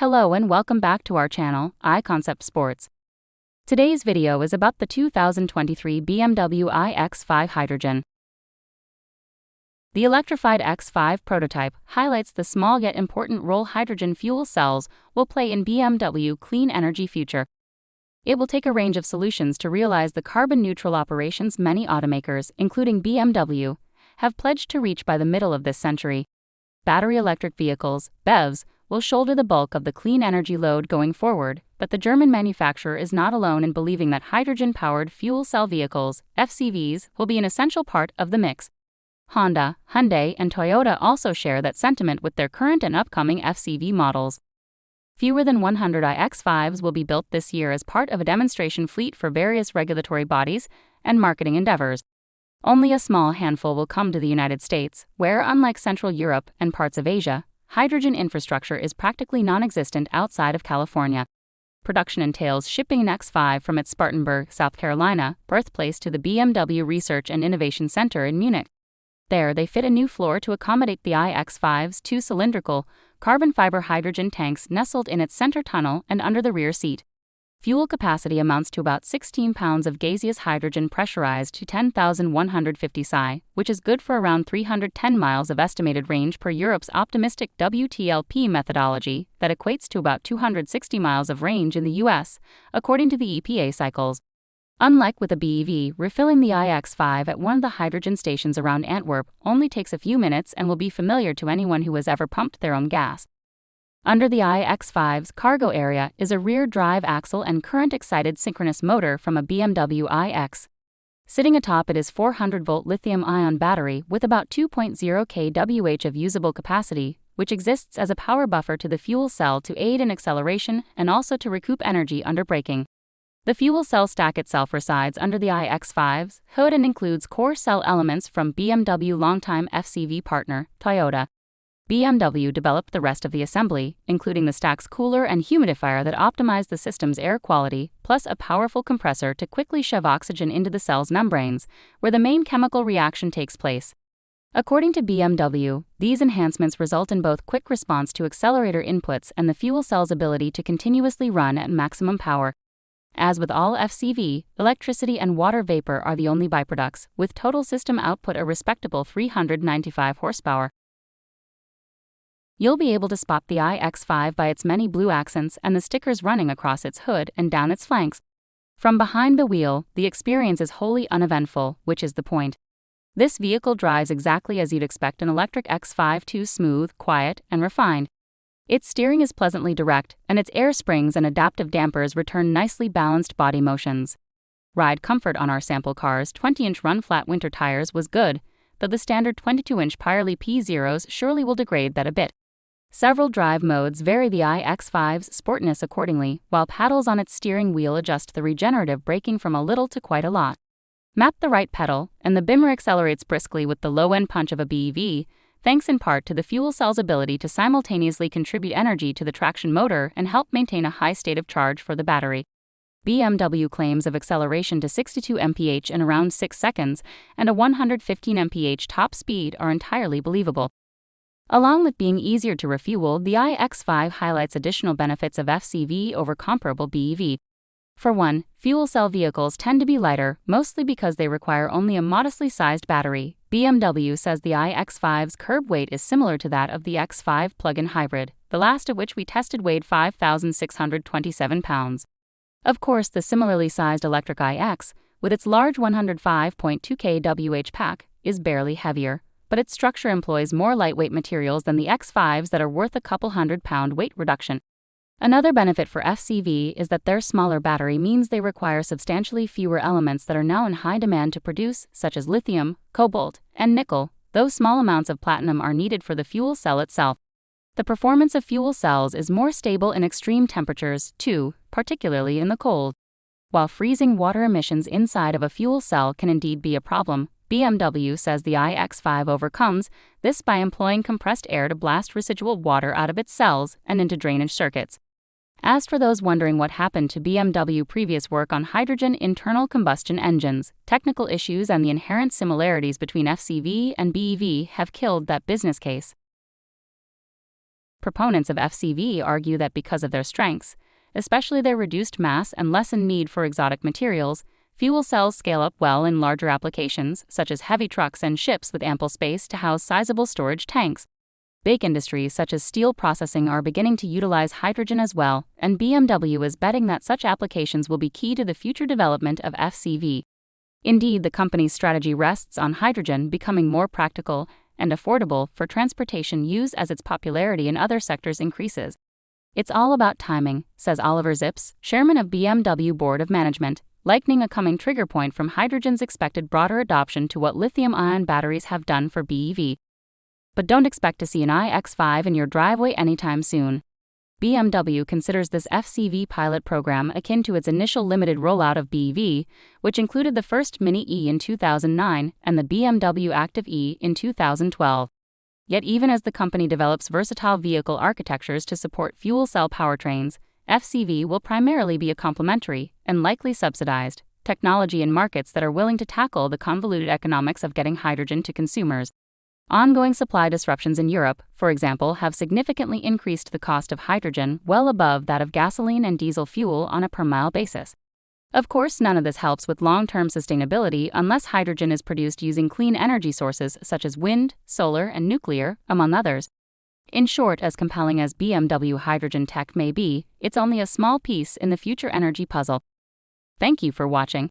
Hello and welcome back to our channel, iConcept Sports. Today's video is about the 2023 BMW iX5 Hydrogen. The electrified X5 prototype highlights the small yet important role hydrogen fuel cells will play in BMW clean energy future. It will take a range of solutions to realize the carbon-neutral operations many automakers, including BMW, have pledged to reach by the middle of this century. Battery electric vehicles, BEVs, will shoulder the bulk of the clean energy load going forward, but the German manufacturer is not alone in believing that hydrogen-powered fuel cell vehicles, FCVs, will be an essential part of the mix. Honda, Hyundai, and Toyota also share that sentiment with their current and upcoming FCV models. Fewer than 100 iX5s will be built this year as part of a demonstration fleet for various regulatory bodies and marketing endeavors. Only a small handful will come to the United States, where, unlike Central Europe and parts of Asia, hydrogen infrastructure is practically non-existent outside of California. Production entails shipping an X5 from its Spartanburg, South Carolina, birthplace to the BMW Research and Innovation Center in Munich. There, they fit a new floor to accommodate the iX5's two cylindrical, carbon fiber hydrogen tanks nestled in its center tunnel and under the rear seat. Fuel capacity amounts to about 16 pounds of gaseous hydrogen pressurized to 10,150 psi, which is good for around 310 miles of estimated range per Europe's optimistic WTLP methodology that equates to about 260 miles of range in the US, according to the EPA cycles. Unlike with a BEV, refilling the iX5 at one of the hydrogen stations around Antwerp only takes a few minutes and will be familiar to anyone who has ever pumped their own gas. Under the iX5's cargo area is a rear drive axle and current-excited synchronous motor from a BMW iX. Sitting atop it is 400-volt lithium-ion battery with about 2.0 kWh of usable capacity, which exists as a power buffer to the fuel cell to aid in acceleration and also to recoup energy under braking. The fuel cell stack itself resides under the iX5's hood and includes core cell elements from BMW longtime FCV partner, Toyota. BMW developed the rest of the assembly, including the stack's cooler and humidifier that optimize the system's air quality, plus a powerful compressor to quickly shove oxygen into the cell's membranes, where the main chemical reaction takes place. According to BMW, these enhancements result in both quick response to accelerator inputs and the fuel cell's ability to continuously run at maximum power. As with all FCV, electricity and water vapor are the only byproducts, with total system output a respectable 395 horsepower. You'll be able to spot the iX5 by its many blue accents and the stickers running across its hood and down its flanks. From behind the wheel, the experience is wholly uneventful, which is the point. This vehicle drives exactly as you'd expect an electric X5 to: smooth, quiet, and refined. Its steering is pleasantly direct, and its air springs and adaptive dampers return nicely balanced body motions. Ride comfort on our sample car's 20-inch run-flat winter tires was good, though the standard 22-inch Pirelli P0s surely will degrade that a bit. Several drive modes vary the iX5's sportness accordingly, while paddles on its steering wheel adjust the regenerative braking from a little to quite a lot. Map the right pedal, and the Bimmer accelerates briskly with the low-end punch of a BEV, thanks in part to the fuel cell's ability to simultaneously contribute energy to the traction motor and help maintain a high state of charge for the battery. BMW claims of acceleration to 62 mph in around 6 seconds and a 115 mph top speed are entirely believable. Along with being easier to refuel, the iX5 highlights additional benefits of FCV over comparable BEV. For one, fuel cell vehicles tend to be lighter, mostly because they require only a modestly sized battery. BMW says the iX5's curb weight is similar to that of the X5 plug-in hybrid, the last of which we tested weighed 5,627 pounds. Of course, the similarly sized electric iX, with its large 105.2 kWh pack, is barely heavier, but its structure employs more lightweight materials than the X5s that are worth a couple hundred-pound weight reduction. Another benefit for FCV is that their smaller battery means they require substantially fewer elements that are now in high demand to produce, such as lithium, cobalt, and nickel, though small amounts of platinum are needed for the fuel cell itself. The performance of fuel cells is more stable in extreme temperatures, too, particularly in the cold. While freezing water emissions inside of a fuel cell can indeed be a problem, BMW says the iX5 overcomes this by employing compressed air to blast residual water out of its cells and into drainage circuits. As for those wondering what happened to BMW previous work on hydrogen internal combustion engines, technical issues and the inherent similarities between FCV and BEV have killed that business case. Proponents of FCV argue that because of their strengths, especially their reduced mass and lessened need for exotic materials, fuel cells scale up well in larger applications, such as heavy trucks and ships with ample space to house sizable storage tanks. Big industries such as steel processing are beginning to utilize hydrogen as well, and BMW is betting that such applications will be key to the future development of FCV. Indeed, the company's strategy rests on hydrogen becoming more practical and affordable for transportation use as its popularity in other sectors increases. It's all about timing, says Oliver Zipse, chairman of BMW Board of Management, likening a coming trigger point from hydrogen's expected broader adoption to what lithium-ion batteries have done for BEV. But don't expect to see an iX5 in your driveway anytime soon. BMW considers this FCV pilot program akin to its initial limited rollout of BEV, which included the first Mini E in 2009 and the BMW Active E in 2012. Yet even as the company develops versatile vehicle architectures to support fuel cell powertrains, FCV will primarily be a complementary, and likely subsidized, technology in markets that are willing to tackle the convoluted economics of getting hydrogen to consumers. Ongoing supply disruptions in Europe, for example, have significantly increased the cost of hydrogen well above that of gasoline and diesel fuel on a per-mile basis. Of course, none of this helps with long-term sustainability unless hydrogen is produced using clean energy sources such as wind, solar, and nuclear, among others. In short, as compelling as BMW hydrogen tech may be, it's only a small piece in the future energy puzzle. Thank you for watching.